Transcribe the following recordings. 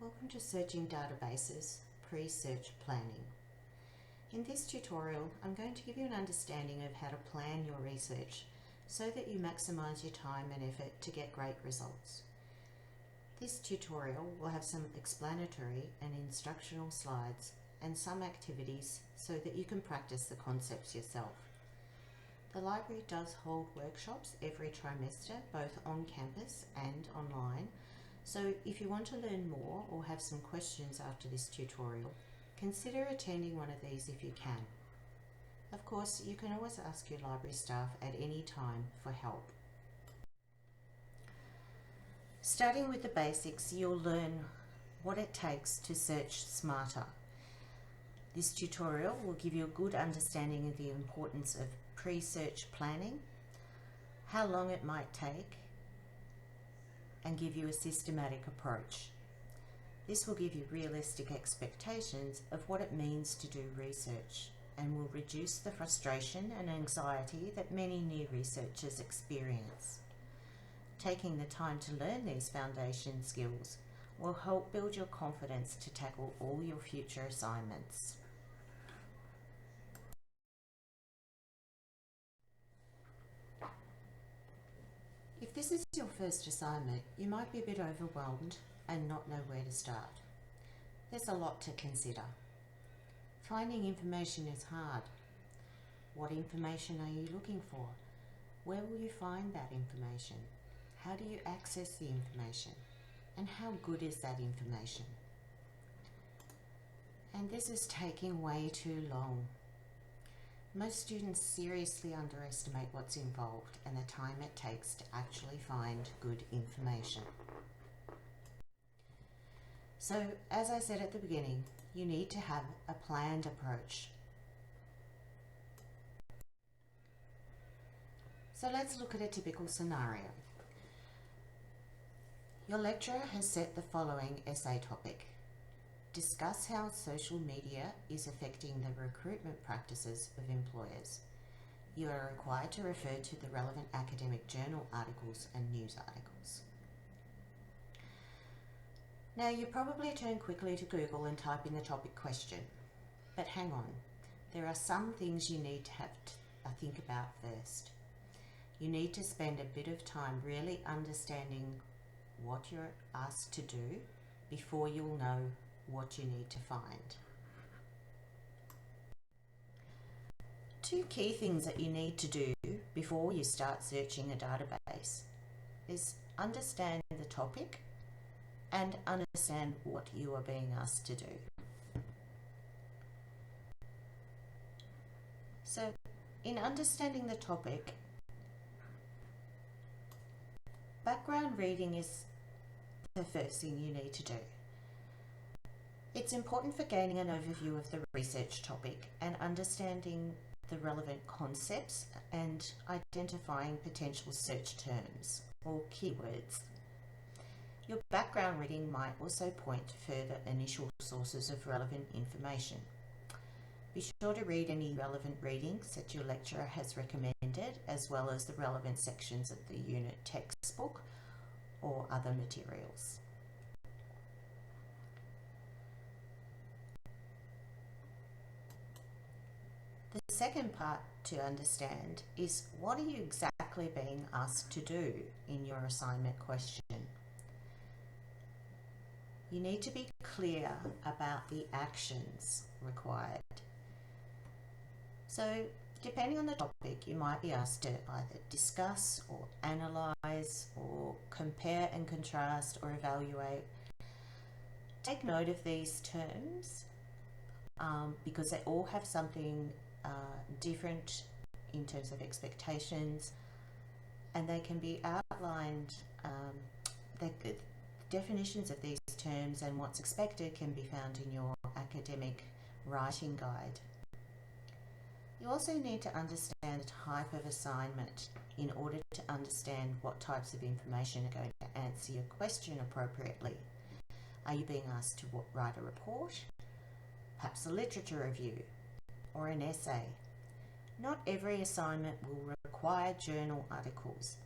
Welcome to Searching Databases, Pre-Search Planning. In this tutorial, I'm going to give you an understanding of how to plan your research so that you maximise your time and effort to get great results. This tutorial will have some explanatory and instructional slides and some activities so that you can practice the concepts yourself. The library does hold workshops every trimester, both on campus and online. So if you want to learn more or have some questions after this tutorial, consider attending one of these if you can. Of course, you can always ask your library staff at any time for help. Starting with the basics, you'll learn what it takes to search smarter. This tutorial will give you a good understanding of the importance of pre-search planning, how long it might take, and give you a systematic approach. This will give you realistic expectations of what it means to do research and will reduce the frustration and anxiety that many new researchers experience. Taking the time to learn these foundation skills will help build your confidence to tackle all your future assignments. If this is your first assignment, you might be a bit overwhelmed and not know where to start. There's a lot to consider. Finding information is hard. What information are you looking for? Where will you find that information? How do you access the information? And how good is that information? And this is taking way too long. Most students seriously underestimate what's involved and the time it takes to actually find good information. So, as I said at the beginning, you need to have a planned approach. So let's look at a typical scenario. Your lecturer has set the following essay topic. Discuss how social media is affecting the recruitment practices of employers. You are required to refer to the relevant academic journal articles and news articles. Now you probably turn quickly to Google and type in the topic question, but hang on, there are some things you need to have to think about first. You need to spend a bit of time really understanding what you're asked to do before you'll know what you need to find. Two key things that you need to do before you start searching a database is understand the topic and understand what you are being asked to do. So, in understanding the topic, background reading is the first thing you need to do. It's important for gaining an overview of the research topic and understanding the relevant concepts and identifying potential search terms or keywords. Your background reading might also point to further initial sources of relevant information. Be sure to read any relevant readings that your lecturer has recommended, as well as the relevant sections of the unit textbook or other materials. The second part to understand is what are you exactly being asked to do in your assignment question. You need to be clear about the actions required. So, depending on the topic, you might be asked to either discuss or analyse or compare and contrast or evaluate. Take note of these terms because they all have something different in terms of expectations, and they can be outlined, the definitions of these terms and what's expected can be found in your academic writing guide. You also need to understand the type of assignment in order to understand what types of information are going to answer your question appropriately. Are you being asked to write a report, perhaps a literature review, or an essay? Not every assignment will require journal articles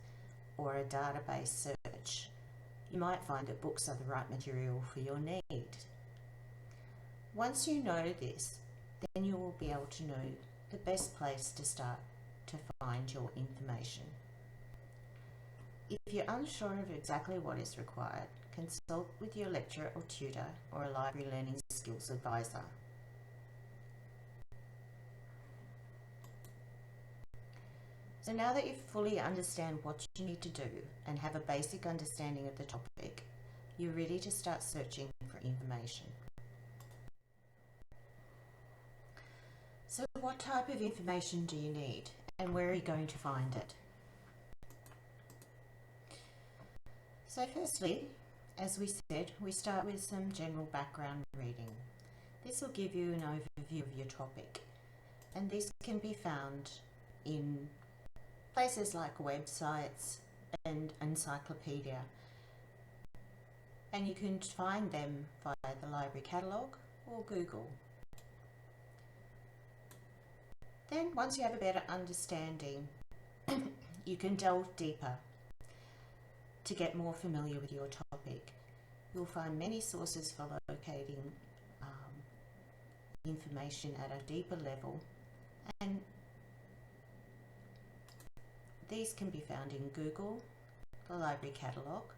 or a database search. you might find that books are the right material for your need. Once you know this, then you will be able to know the best place to start to find your information. If you're unsure of exactly what is required, consult with your lecturer or tutor or a library learning skills advisor. So now that you fully understand what you need to do and have a basic understanding of the topic, you're ready to start searching for information. So what type of information do you need and where are you going to find it? So firstly, as we said, we start with some general background reading. This will give you an overview of your topic, and this can be found in places like websites and encyclopedia, and you can find them via the library catalogue or Google. Then once you have a better understanding, you can delve deeper to get more familiar with your topic. You'll find many sources for locating information at a deeper level, and these can be found in Google, the library catalogue,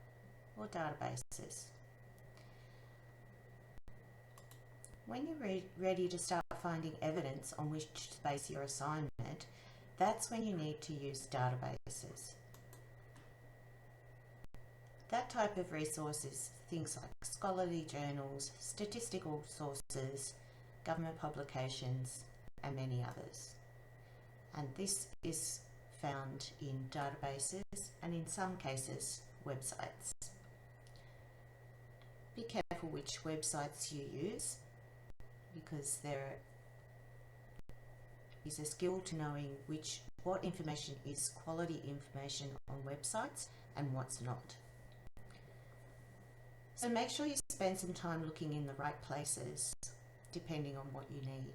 or databases. When you're ready to start finding evidence on which to base your assignment, that's when you need to use databases. That type of resource is things like scholarly journals, statistical sources, government publications, and many others. And this is found in databases and in some cases websites. Be careful which websites you use, because there is a skill to knowing what information is quality information on websites and what's not. So make sure you spend some time looking in the right places, depending on what you need.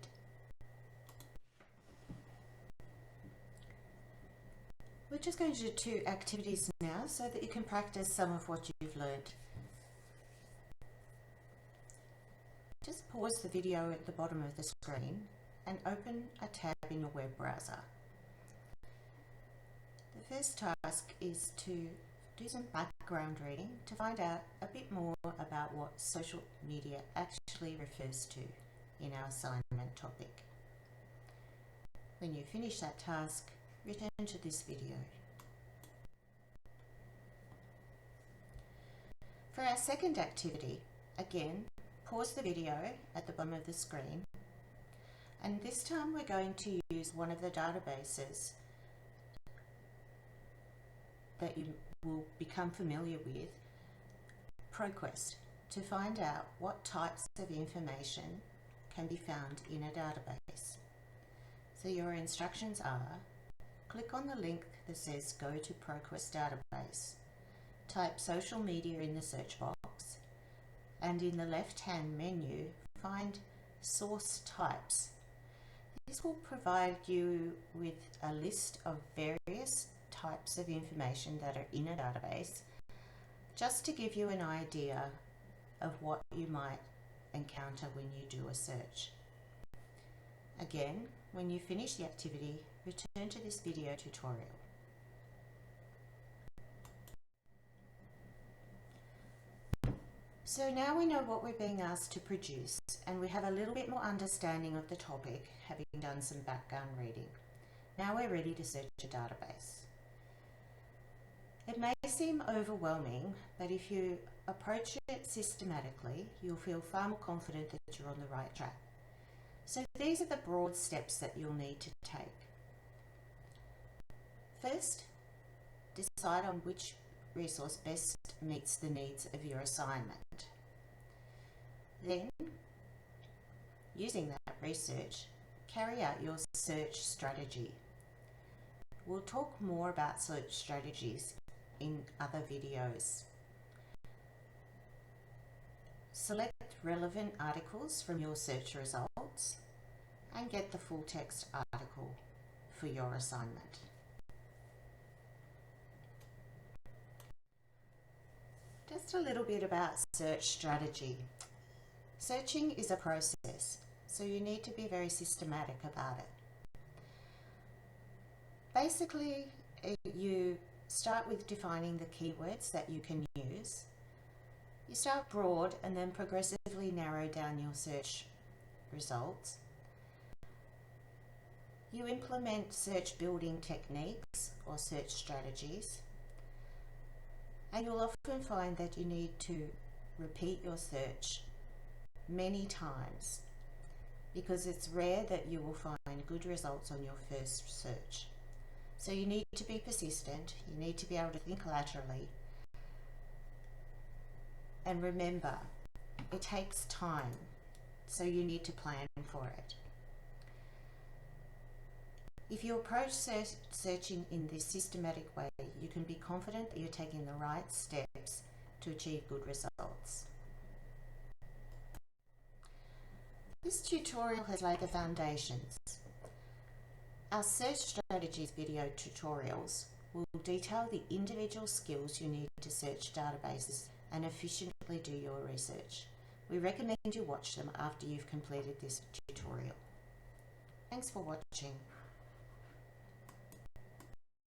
We're just going to do 2 activities now so that you can practice some of what you've learned. Just pause the video at the bottom of the screen and open a tab in your web browser. The first task is to do some background reading to find out a bit more about what social media actually refers to in our assignment topic. When you finish that task, return to this video. For our second activity, again, pause the video at the bottom of the screen, and this time we're going to use one of the databases that you will become familiar with, ProQuest, to find out what types of information can be found in a database. So your instructions are: click on the link that says Go to ProQuest Database, type social media in the search box, and in the left-hand menu, find Source Types. This will provide you with a list of various types of information that are in a database, just to give you an idea of what you might encounter when you do a search. Again, when you finish the activity, return to this video tutorial. So now we know what we're being asked to produce, and we have a little bit more understanding of the topic, having done some background reading. Now we're ready to search a database. It may seem overwhelming, but if you approach it systematically, you'll feel far more confident that you're on the right track. So these are the broad steps that you'll need to take. First, decide on which resource best meets the needs of your assignment. Then, using that research, carry out your search strategy. We'll talk more about search strategies in other videos. Select relevant articles from your search results and get the full text article for your assignment. Just a little bit about search strategy. Searching is a process, so you need to be very systematic about it. Basically, you start with defining the keywords that you can use. You start broad and then progressively narrow down your search results. You implement search building techniques or search strategies, and you'll often find that you need to repeat your search many times because it's rare that you will find good results on your first search. So you need to be persistent, you need to be able to think laterally, and remember, it takes time, so you need to plan for it. If you approach searching in this systematic way, you can be confident that you're taking the right steps to achieve good results. This tutorial has laid the foundations. Our search strategies video tutorials will detail the individual skills you need to search databases and efficiently do your research. We recommend you watch them after you've completed this tutorial. Thanks for watching.